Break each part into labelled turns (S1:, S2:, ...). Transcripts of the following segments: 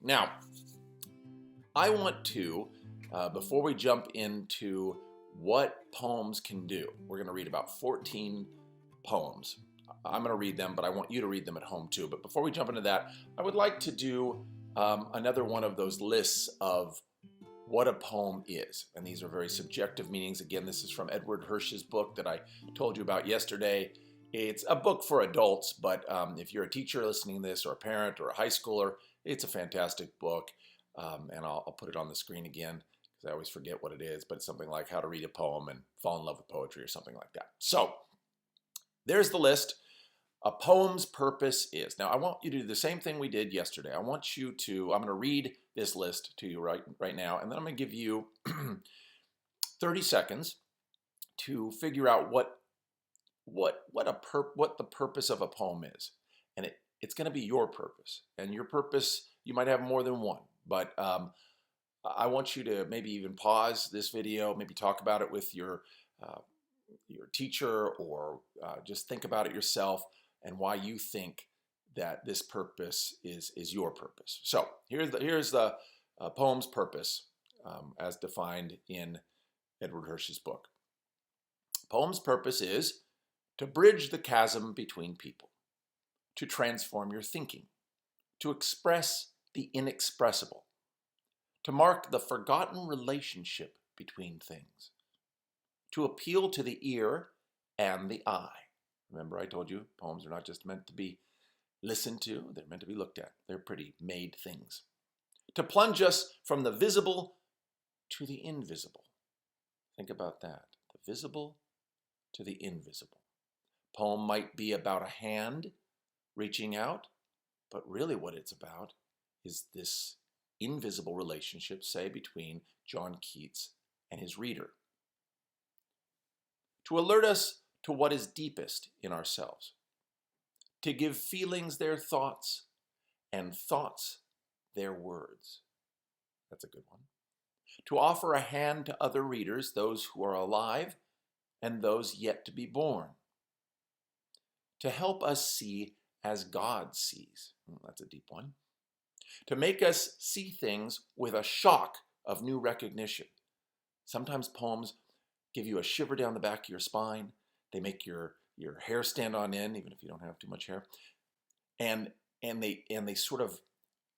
S1: Now, I want to, before we jump into what poems can do, we're going to read about 14 poems. I'm going to read them, but I want you to read them at home too. But before we jump into that, I would like to do another one of those lists of what a poem is. And these are very subjective meanings. Again, this is from Edward Hirsch's book that I told you about yesterday. It's a book for adults, but if you're a teacher listening to this, or a parent, or a high schooler, it's a fantastic book. And I'll put it on the screen again because I always forget what it is, but it's something like How to Read a Poem and Fall in Love with Poetry or something like that. So there's the list. A poem's purpose is. Now, I want you to do the same thing we did yesterday. I'm going to read this list to you right now, and then I'm going to give you 30 seconds to figure out what the purpose of a poem is. And it's going to be your purpose. And your purpose, you might have more than one, but I want you to maybe even pause this video, maybe talk about it with your teacher, or just think about it yourself and why you think that this purpose is your purpose. So here's the poem's purpose as defined in Edward Hirsch's book. Poem's purpose is to bridge the chasm between people, to transform your thinking, to express the inexpressible, to mark the forgotten relationship between things, to appeal to the ear and the eye. Remember, I told you poems are not just meant to be listened to, they're meant to be looked at. They're pretty made things. To plunge us from the visible to the invisible. Think about that. The visible to the invisible. Poem might be about a hand reaching out, but really what it's about is this invisible relationship, say, between John Keats and his reader. To alert us to what is deepest in ourselves, to give feelings their thoughts and thoughts their words. That's a good one. To offer a hand to other readers, those who are alive and those yet to be born. To help us see as God sees. That's a deep one. To make us see things with a shock of new recognition. Sometimes poems give you a shiver down the back of your spine. They make your hair stand on end, even if you don't have too much hair. And they sort of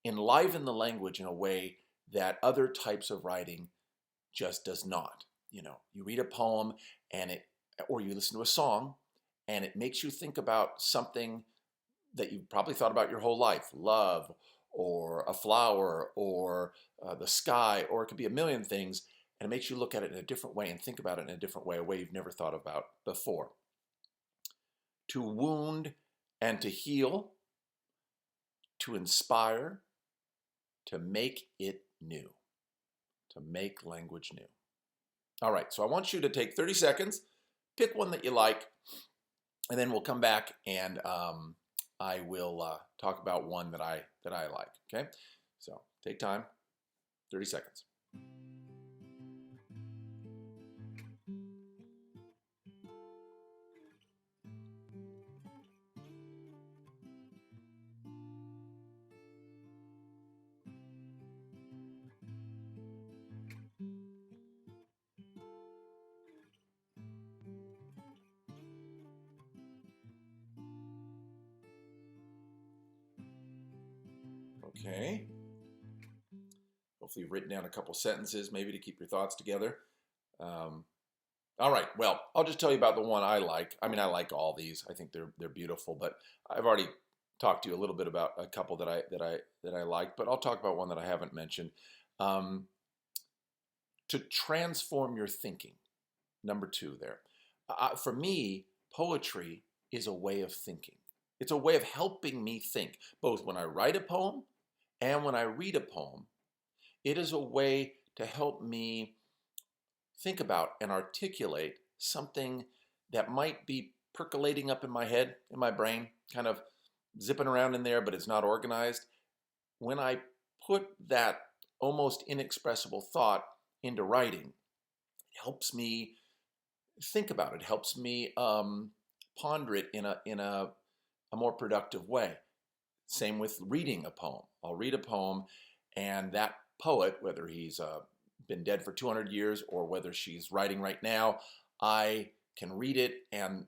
S1: enliven the language in a way that other types of writing just does not. You know, you read a poem or you listen to a song, and it makes you think about something that you've probably thought about your whole life, love, or a flower, or the sky, or it could be a million things, and it makes you look at it in a different way and think about it in a different way, a way you've never thought about before. To wound and to heal, to inspire, to make it new, to make language new. All right, so I want you to take 30 seconds, pick one that you like, and then we'll come back and I will talk about one that I like, okay? So take time, 30 seconds. Okay. Hopefully you've written down a couple sentences, maybe to keep your thoughts together. All right. Well, I'll just tell you about the one I like. I mean, I like all these. I think they're beautiful, but I've already talked to you a little bit about a couple that I like, but I'll talk about one that I haven't mentioned. To transform your thinking. Number 2 there. For me, poetry is a way of thinking. It's a way of helping me think, both when I write a poem and when I read a poem. It is a way to help me think about and articulate something that might be percolating up in my head, in my brain, kind of zipping around in there, but it's not organized. When I put that almost inexpressible thought into writing, it helps me think about it, helps me ponder it in a more productive way. Same with reading a poem. I'll read a poem And that poet, whether he's been dead for 200 years or whether she's writing right now, I can read it and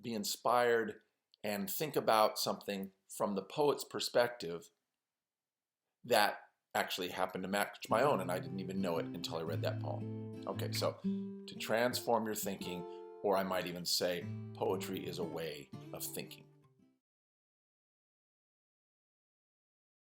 S1: be inspired and think about something from the poet's perspective that actually happened to match my own, and I didn't even know it until I read that poem. Okay, so to transform your thinking, or I might even say poetry is a way of thinking.